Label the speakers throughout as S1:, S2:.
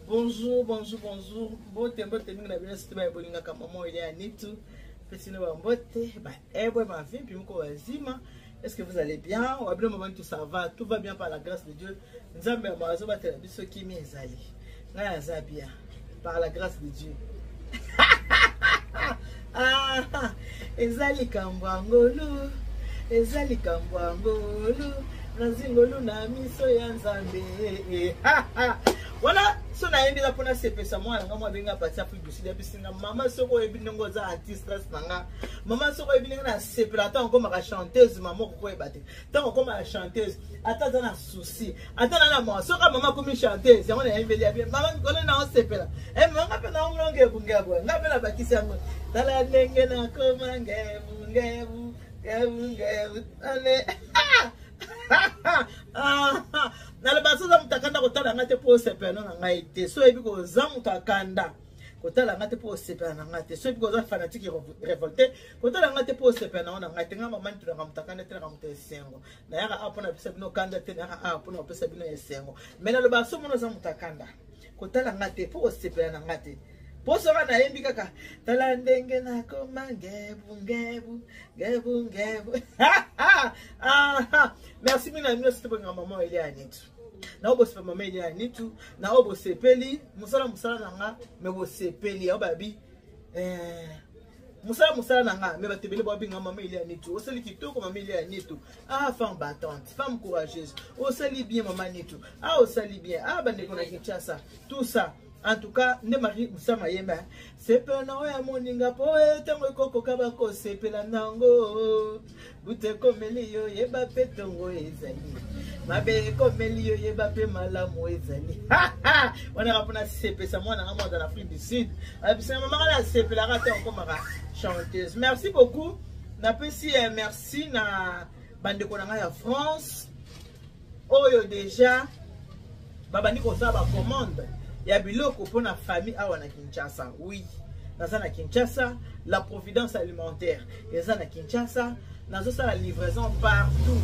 S1: Bonjour, bonjour, bonjour. Bote mingi na bina siteba ebolinga kama maman il est à Nitu. Petit no bote, bah ma vie puis mko wazima. Est-ce que vous allez bien? Ou abino maman tout ça va, tout va bien par la grâce de Dieu. Nzambe amazo ba tela biso kimi ezali. Na za bien par la grâce de Dieu. Ezali kambwangolu. Ezali kambwangolu. Nazingolu na miso ya Nzambe. Voilà, so na yendi la pona sepesa mwana nga mwabenga pati Afrique du Sud ya bisinga mama soko ebinengo za artiste nanga mama soko ebinenga na sepela ta ngoma ka chanteuse mama ko ebate ta ngoma la chanteuse ata za na souci ata na mama soko mama komi chanteuse yango na yembeli ya bien mama kone na sepela mama pe na ngolonge bungabo nga pe na bakisi yango tala ndenge na koma ngebu ale na le baso za mutakanda kotala ngate po sepela na ngai te so ebi ko za mutakanda kotala ngate po sepela na ngate so ebi ko za fanatique révolté kotala ngate po sepela na ngai te nga mama ntu na mutakanda te na mutesengo na yaka apo na pesa bino kanda te na yaka apo na pesa bino esengo mena le baso mono za mutakanda kotala ngate po sepela na ngate poso na yembi kaka tala ndenge na koma ngebu. Merci mina mino sitebo nga mama ile ya Nitu na obo sepa mama ile ya Nitu na obo sepeli musala nanga me bo sepeli ya babi musala nanga me batebele bo binga mama ile ya Nitu osali kitoko mama ile ya Nitu femme battante femme courageuse osali bien mama Nitu osali bien bandeko na Kinshasa tout ça. En tout cas, ne mari musama yemba. Sepe na oya moninga po etango koko kabako sepe la nango. Bute komeli yo yeba petongo ezali. Mabe komeli yo yeba pe malamu ezali. Wana rapona sepe sa mwana ngamo dans l'Afrique du Sud. Abisa mama la sepe la rate encore mara chanteuse. Merci beaucoup. Na pesi merci na bandeko na ya France. Oyo déjà babani ko sa ba commande. Ya biloko pour la famille awa na Kinshasa. Oui, naza na Kinshasa, la providence alimentaire. Naza na Kinshasa, nazo sa la livraison partout.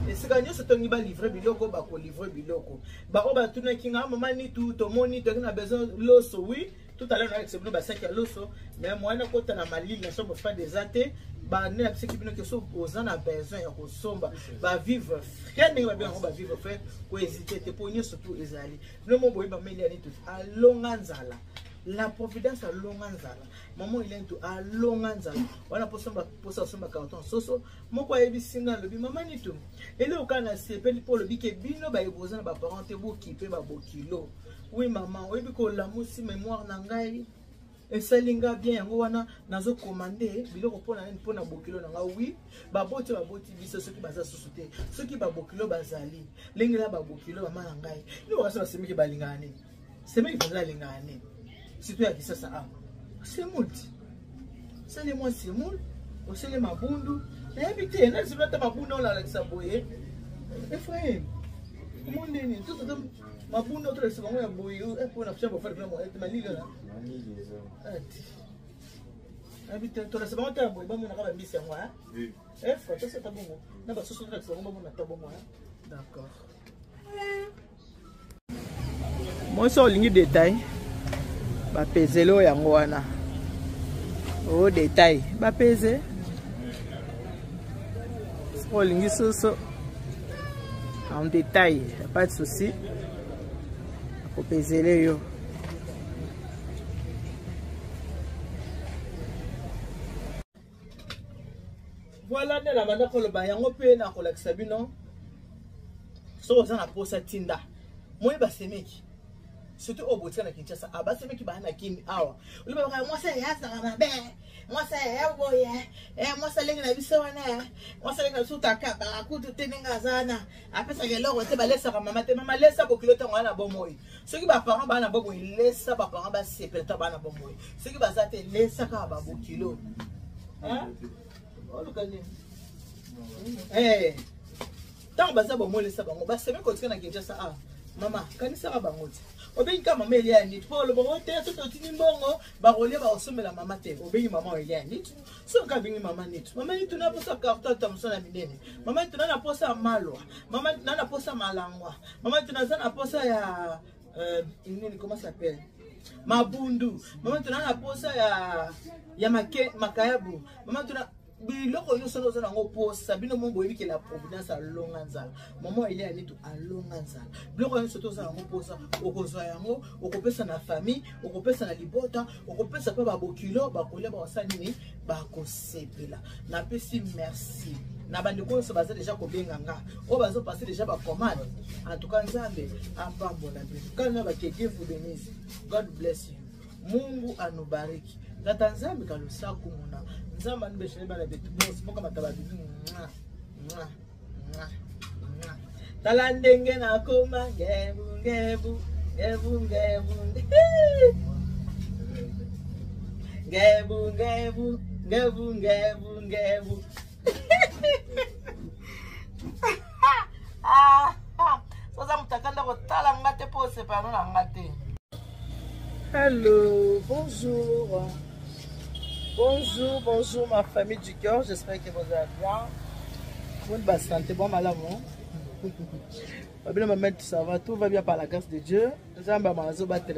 S1: Et c'est quand nous sommes livrer biloko ba ko livrer biloko. Ba oba tuna kinga mama ni tout moni to na besoin l'osso oui. Tout à l'heure on a accepté ba 5 l'osso, mais moi na kota na Mali na sommes faire des athées. Ba ne la psychique bino que so posant na besoin ya ko somba ba vivre rien ne va bien on va vivre faire ko hésiter te pogner surtout ezali no mo boyi ba meli ani tout a longanzala la providence a longanzala maman il est tout a longanzala wana posa somba carton soso moko ayebi singa lobi maman ni tout ele okana sepeli pour le bike bino ba ebozana ba parents te bo kipe ba bokilo oui maman oyebi ko la musi mémoire na ngai et salinga bien yango wana nazo commander biloko pona bokilo nanga oui baboti biso soki baza susute soki babokilo bazali lengela babokilo mama na ngai ni wasa semiki balingane semiki bazala lingane surtout ya kisasa c'est multi c'est les mois c'est mul o c'est les mabundu na habité na zibata mabundu on la saboye Ephraim monde ni tout mabundu autre c'est bon ya boyo et pour na faire faire vraiment malilo na habité to la c'est bon ta boyo ba mona ka ba mbisi yango oui faut que ça ta bongo na ba soso na c'est bon na ta bongo d'accord moi ça lingi détail ba pezelo yango wana au détail ba peze au lingi soso en détail pas de souci faut peser les yo voilà de la banda ko le bayango pe na ko lakisa bino so za na posa tinda moi ba semeki surtout au bout na Kinshasa aba semeki ba na kimi awa uliba ka moi ça ya ça na be moi ça ya boye moi ça lenga na biso wana moi ça lenga suta ka ba ku tu tenenga zana apesa ke loko te ba lesa ka mama te mama lesa bokilo te ngwana bomoi soki ba parents ba na bobo lesa ba parents ba sepelta ba na bomoi soki ba za te lesa ka ba bokilo hein tant baza bomoi lesa bango ba semeki ko tika na Kinshasa maman kanisa ka bango ti obengi ka mama elia nit po lo bo te to tini mbongo ba rolia ba osomela mama te obengi mama elia nit so ka bengi mama nit na posa karta tamsona minene mama nit na posa malwa mama na posa malangwa mama nit na posa ya nini comment ça s'appelle mabundu mama nit na posa ya makayabu mama nit biloko yo solo za ngo posa bino mongo yiki la providence alonga nzala maman ile ya nitu alonga nzala biloko yo soto za ngo posa okozwa yango okopesa na famille okopesa na libota okopesa pa babokilo bakolia ba wasani ni bakosepela na pesi merci na bandiko so baza déjà kobenga nga o bazo passer déjà ba commande en tout cas nzambe apambola biso kana ba keke vous Denise God bless you Mungu anubariki ngata nzambe kalusaku muna nzamba nibeshele bala betu bosi moka mataba bibi tala ndenge na koma ngebu ngebu ngebu ngebu ngebu ngebu ngebu ngebu ngebu soza mutakanda kotala ngate pose pano na ngate. Hello, bonjour. Bonjour, bonjour ma famille du cœur, j'espère que vous allez bien. Bonne santé, bon malade. Ça va, tout va bien par la grâce de Dieu.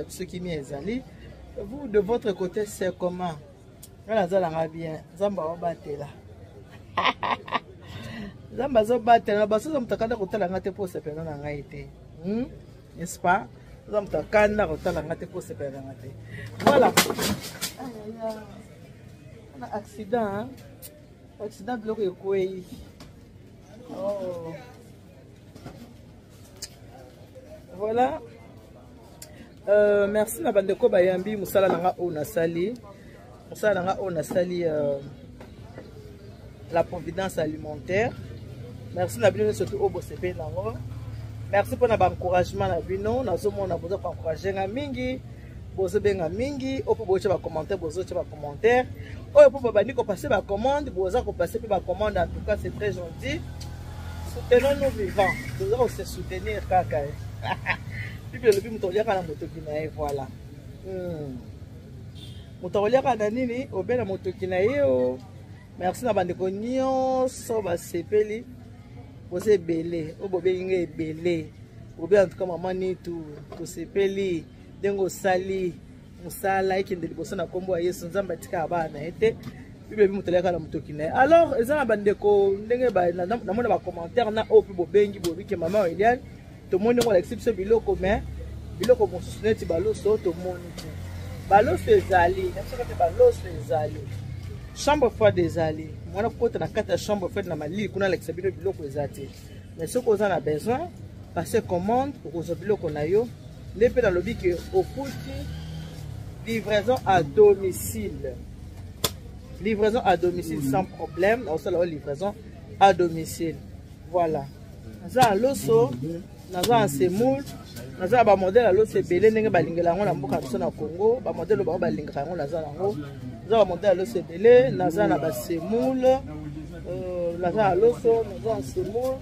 S1: Ceux qui m'y exalent. Vous, de votre côté, c'est comment? Zamba bien. Zamba va battre là. Zamba va battre là. Parce que vous avez côté la ngate pour se faire dans la ngate. N'est-ce pas? Vous avez côté la ngate pour se faire dans la ngate. Voilà. Accident, hein? Accident bloqué quoi? Oh. Voilà. Merci na bandeko bayambi musala nanga ona sali. Musala nanga ona sali la providence alimentaire. Merci na bino surtout au bosepe nango. Merci pour na ba encouragement na bino, na zomo na boza encourager nga mingi. Bozo benga mingi, opo boche ba commentaire, bozo che ba commentaire. Oyo po bani ko passer ba commande, boza ko passer ba commande, en tout cas c'est très gentil. Soutenons nos vivants. Nous devons se soutenir kaka. Puis le bi mutolia kana motokina e voilà. Mutolia kana nini obela motokina e. Merci na bandeko nyonso ba sepeli. Boze belé, obo benga belé. Obe en tout cas maman ni tout sepeli. Dengo sali musala ikende liboso na kombo ya Yesu nzamba tika abana ete bible bimuteleka na mutokina. Alors ezana bandeko ndenge ba na mona ba commentaire na opi bobengi bobike mama Eliane to moni ngo l'exception biloko mais biloko mosusuneti baloso to moni baloso ezali na soka te baloso ezali chambre froide ezali mwana kota na kata chambre froide na mali kuna l'exception biloko ezati mais ce qu'on a besoin passer commande pour que biloko na yo. Les dans le lobby que au livraison à domicile. Livraison à domicile sans problème. On la livraison à domicile. Voilà. Nous avons l'osso, nous avons semoule, nous avons un modèle à l'osso belé, nous avons un modèle au Congo, un modèle au Balingrango, nous avons un modèle à l'osso belé, nous avons un semoule, nous avons l'osso, nous avons semoule.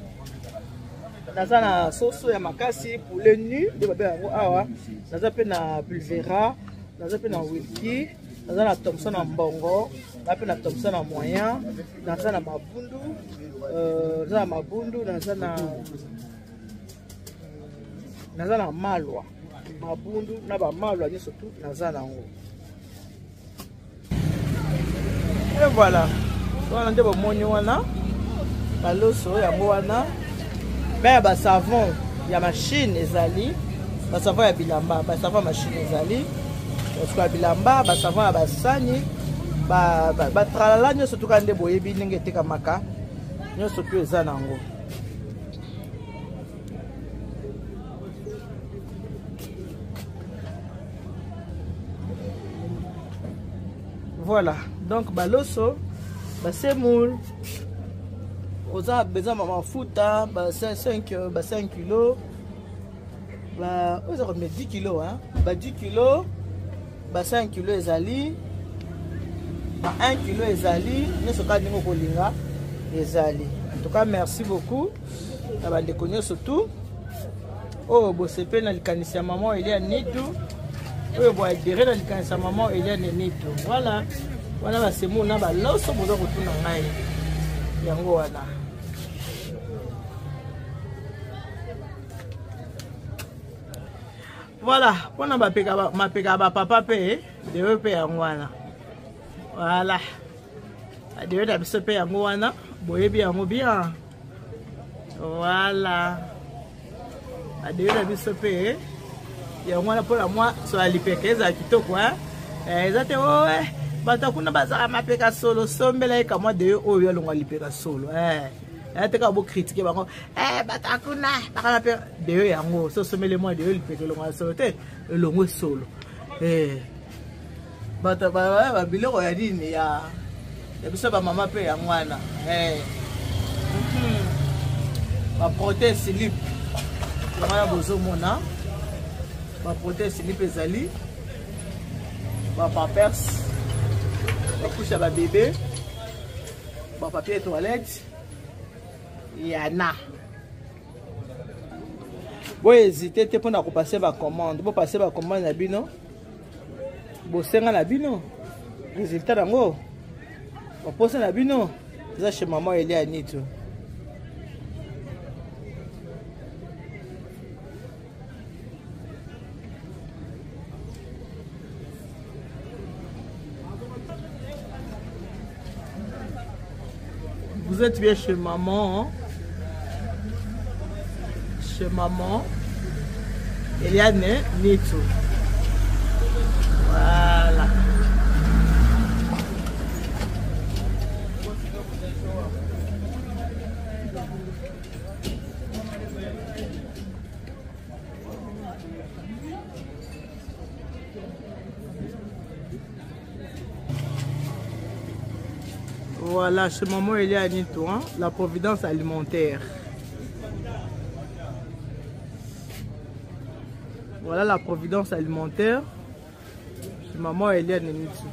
S1: Naza na soso ya makasi poulet nu de babe yango awa naza pe na pulvera naza pe na wilki naza na Thompson na mbongo naza pe na Thompson na moyen naza na mabundu naza na mabundu naza na malwa mabundu na ba malwa ni surtout naza nango. Et voilà wana nde bomoni wana baloso yango wana. Ben ba savon ya machine ezali ba savon ya bilamba ba savon machine ezali parce que bilamba ba savon ya basani ba tralala nyo surtout kande boyebi ndenge teka maka nyo surtout eza nango. Voilà donc baloso ba semoule. Vous avez besoin de mafuta, 5 kilos, vous avez 10 kilos, 10 kilos, 5 kilos ezali, 1 kilo ezali, nous sommes ezali. En tout cas, merci beaucoup. Surtout, Oh, bosepe na likanisa maman Elia Nitu. Oh, bo adhérer na likanisa maman Elia Nitu. Voilà. Voilà ba semu na ba loso bozo kutuna ngai. Yango wana. Voilà, pona ba peka ba papa pe de pe yango wana. Voilà. De da biso pe yango wana, boyebi yango bien. Voilà. Adéo biso pe ya mwana pour moi so alipekeza kitoko ezate oe batakuna bazaka mapeka solo sombela eka moi de oyo longa lipeka solo ateka bo critiquer bango batakuna baka mape de yango so sombele moi de lipeka longa solo te longo solo bata ba biloko ya dini ya biso ba mama pe ya mwana ba protéine slip ya bozo mona ba protéine slip ezali ba pampers ba couche ba bébé ba papier toilette yana bo hésiter te pona ko passer ba commande bo passer ba commande na bino bo senga na bino résultat dango ba poser na bino za chez maman Elia Nitu. Vous êtes bien chez maman. Chez maman Elia Nitu. Voilà. Voilà, chez maman Elia Nitu, hein, la providence alimentaire. Voilà la providence alimentaire chez maman Elia Nitu.